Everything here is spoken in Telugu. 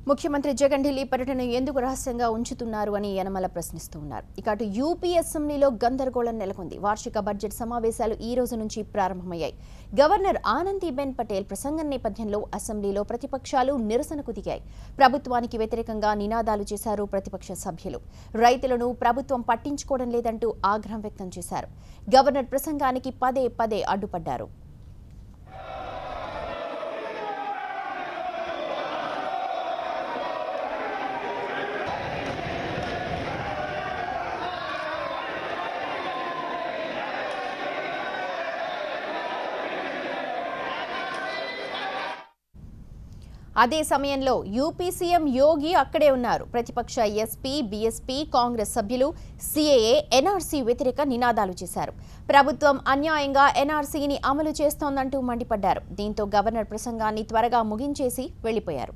ముఖ్యమంత్రి జగన్ ఢిల్లీ పర్యటన ఎందుకు రహస్యంగా ఉంచుతున్నారు అని యనమల ప్రశ్నిస్తున్నారు. ఇక అటు యూపీ అసెంబ్లీలో గందరగోళం నెలకొంది. వార్షిక బడ్జెట్ సమావేశాలు ఈ రోజు నుంచి ప్రారంభమయ్యాయి. గవర్నర్ ఆనందీబెన్ పటేల్ ప్రసంగం నేపథ్యంలో అసెంబ్లీలో ప్రతిపక్షాలు నిరసనకు దిగాయి. ప్రభుత్వానికి వ్యతిరేకంగా నినాదాలు చేశారు ప్రతిపక్ష సభ్యులు. రైతులను ప్రభుత్వం పట్టించుకోవడం లేదంటూ ఆగ్రహం వ్యక్తం చేశారు. గవర్నర్ ప్రసంగానికి పదే పదే అడ్డుపడ్డారు. అదే సమయంలో యూపీ సీఎం యోగి అక్కడే ఉన్నారు. ప్రతిపక్ష ఎస్పీ, బీఎస్పీ, కాంగ్రెస్ సభ్యులు సీఏఏ, ఎన్ఆర్సీ వ్యతిరేక నినాదాలు చేశారు. ప్రభుత్వం అన్యాయంగా ఎన్ఆర్సీని అమలు చేస్తోందంటూ మండిపడ్డారు. దీంతో గవర్నర్ ప్రసంగాన్ని త్వరగా ముగించేసి వెళ్లిపోయారు.